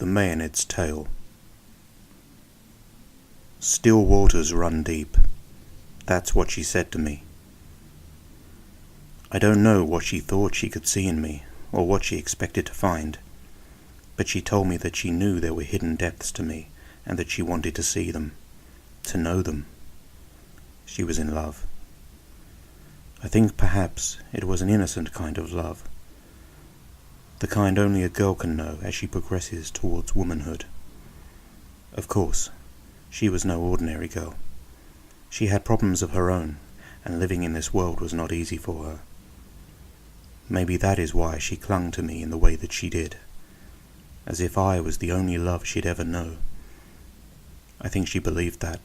The Maenad's Tale. Still waters run deep. That's what she said to me. I don't know what she thought she could see in me, or what she expected to find, but she told me that she knew there were hidden depths to me, and that she wanted to see them, to know them. She was in love. I think perhaps it was an innocent kind of love, the kind only a girl can know as she progresses towards womanhood. Of course, she was no ordinary girl. She had problems of her own, and living in this world was not easy for her. Maybe that is why she clung to me in the way that she did, as if I was the only love she'd ever know. I think she believed that.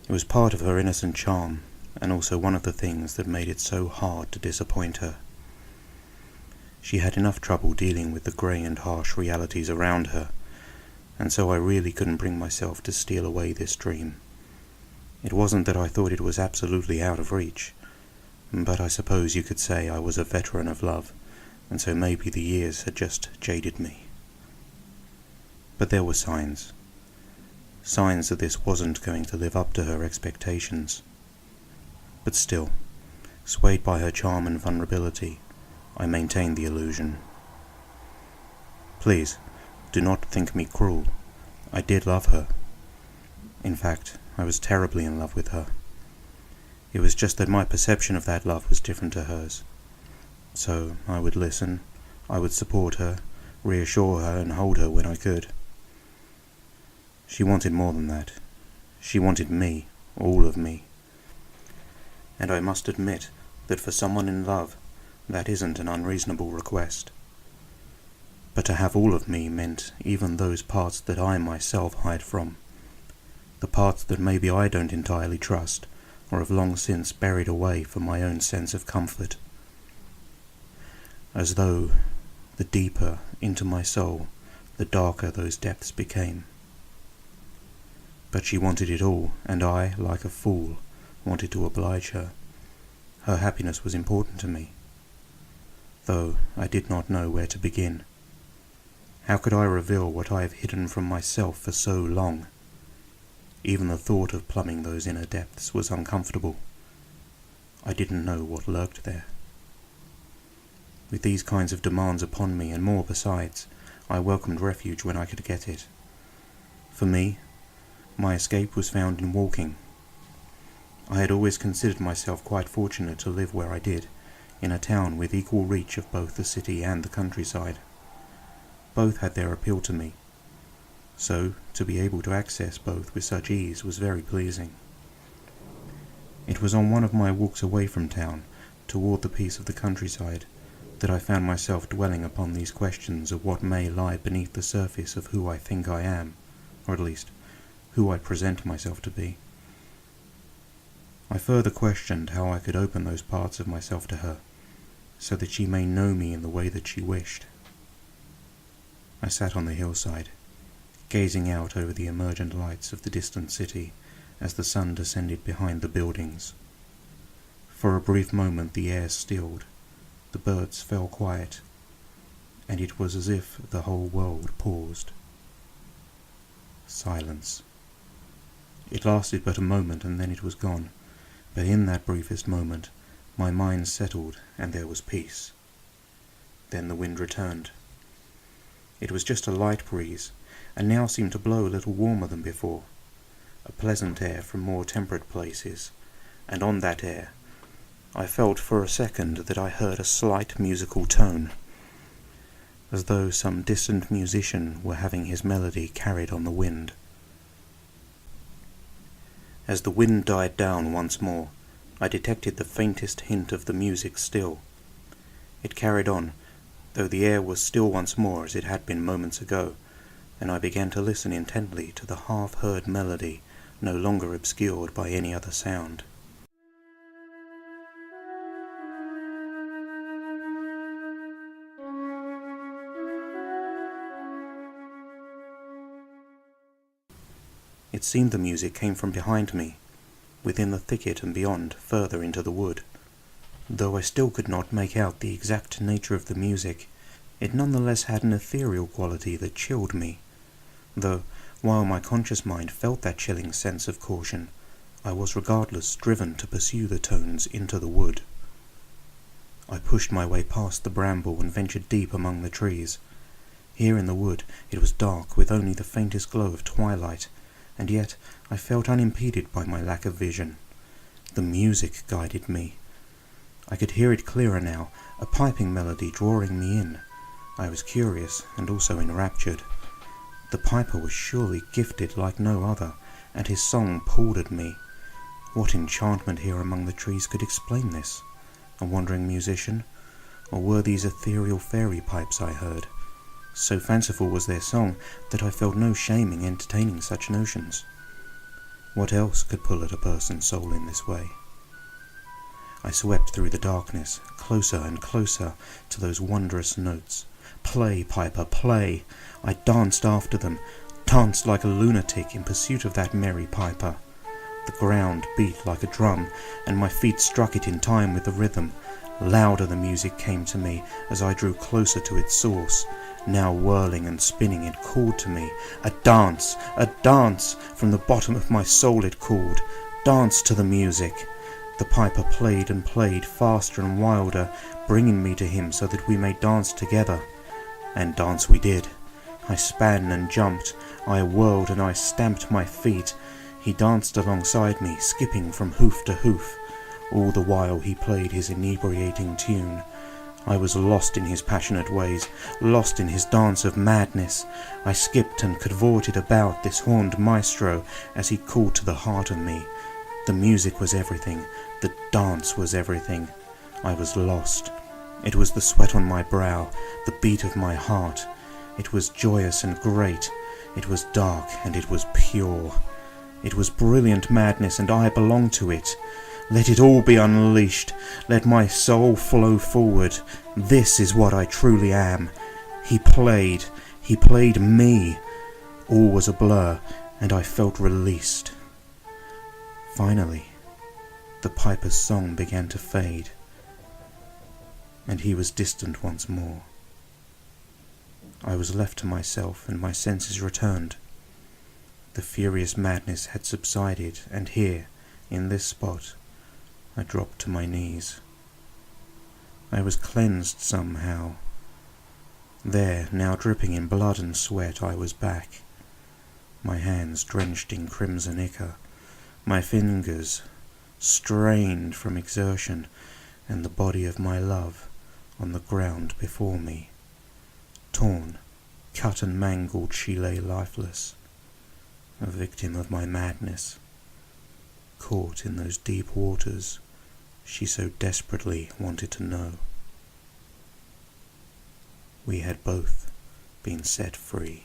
It was part of her innocent charm, and also one of the things that made it so hard to disappoint her. She had enough trouble dealing with the grey and harsh realities around her, and so I really couldn't bring myself to steal away this dream. It wasn't that I thought it was absolutely out of reach, but I suppose you could say I was a veteran of love, and so maybe the years had just jaded me. But there were signs that this wasn't going to live up to her expectations. But still, swayed by her charm and vulnerability, I maintained the illusion. Please, do not think me cruel. I did love her. In fact, I was terribly in love with her. It was just that my perception of that love was different to hers. So I would listen, I would support her, reassure her and hold her when I could. She wanted more than that. She wanted me, all of me. And I must admit that for someone in love, that isn't an unreasonable request. But to have all of me meant even those parts that I myself hide from, the parts that maybe I don't entirely trust, or have long since buried away for my own sense of comfort. As though the deeper into my soul, the darker those depths became. But she wanted it all, and I, like a fool, wanted to oblige her. Her happiness was important to me, though I did not know where to begin. How could I reveal what I have hidden from myself for so long? Even the thought of plumbing those inner depths was uncomfortable. I didn't know what lurked there. With these kinds of demands upon me, and more besides, I welcomed refuge when I could get it. For me, my escape was found in walking. I had always considered myself quite fortunate to live where I did, in a town with equal reach of both the city and the countryside. Both had their appeal to me, so to be able to access both with such ease was very pleasing. It was on one of my walks away from town, toward the peace of the countryside, that I found myself dwelling upon these questions of what may lie beneath the surface of who I think I am, or at least, who I present myself to be. I further questioned how I could open those parts of myself to her, so that she may know me in the way that she wished. I sat on the hillside, gazing out over the emergent lights of the distant city as the sun descended behind the buildings. For a brief moment the air stilled, the birds fell quiet, and it was as if the whole world paused. Silence. It lasted but a moment, and then it was gone, but in that briefest moment my mind settled and there was peace. Then the wind returned. It was just a light breeze, and now seemed to blow a little warmer than before, a pleasant air from more temperate places, and on that air I felt for a second that I heard a slight musical tone, as though some distant musician were having his melody carried on the wind. As the wind died down once more, I detected the faintest hint of the music still. It carried on, though the air was still once more as it had been moments ago, and I began to listen intently to the half-heard melody, no longer obscured by any other sound. It seemed the music came from behind me, within the thicket and beyond, further into the wood. Though I still could not make out the exact nature of the music, it nonetheless had an ethereal quality that chilled me, though, while my conscious mind felt that chilling sense of caution, I was regardless driven to pursue the tones into the wood. I pushed my way past the bramble and ventured deep among the trees. Here in the wood it was dark, with only the faintest glow of twilight, and yet I felt unimpeded by my lack of vision. The music guided me. I could hear it clearer now, a piping melody drawing me in. I was curious and also enraptured. The piper was surely gifted like no other, and his song pulled at me. What enchantment here among the trees could explain this? A wandering musician? Or were these ethereal fairy pipes I heard? So fanciful was their song that I felt no shame in entertaining such notions. What else could pull at a person's soul in this way? I swept through the darkness, closer and closer to those wondrous notes. Play, piper, play! I danced after them, danced like a lunatic in pursuit of that merry piper. The ground beat like a drum, and my feet struck it in time with the rhythm. Louder the music came to me as I drew closer to its source. Now whirling and spinning, it called to me. A dance! A dance! From the bottom of my soul it called. Dance to the music! The piper played and played, faster and wilder, bringing me to him so that we may dance together. And dance we did. I span and jumped, I whirled and I stamped my feet. He danced alongside me, skipping from hoof to hoof. All the while he played his inebriating tune. I was lost in his passionate ways, lost in his dance of madness. I skipped and cavorted about this horned maestro as he called to the heart of me. The music was everything, the dance was everything. I was lost. It was the sweat on my brow, the beat of my heart. It was joyous and great. It was dark and it was pure. It was brilliant madness, and I belonged to it. Let it all be unleashed. Let my soul flow forward. This is what I truly am. He played me. All was a blur, and I felt released. Finally, the piper's song began to fade, and he was distant once more. I was left to myself, and my senses returned. The furious madness had subsided, and here, in this spot, I dropped to my knees. I was cleansed somehow. There, now dripping in blood and sweat, I was back, my hands drenched in crimson ichor, my fingers strained from exertion, and the body of my love on the ground before me. Torn, cut and mangled, she lay lifeless, a victim of my madness, caught in those deep waters she so desperately wanted to know. We had both been set free.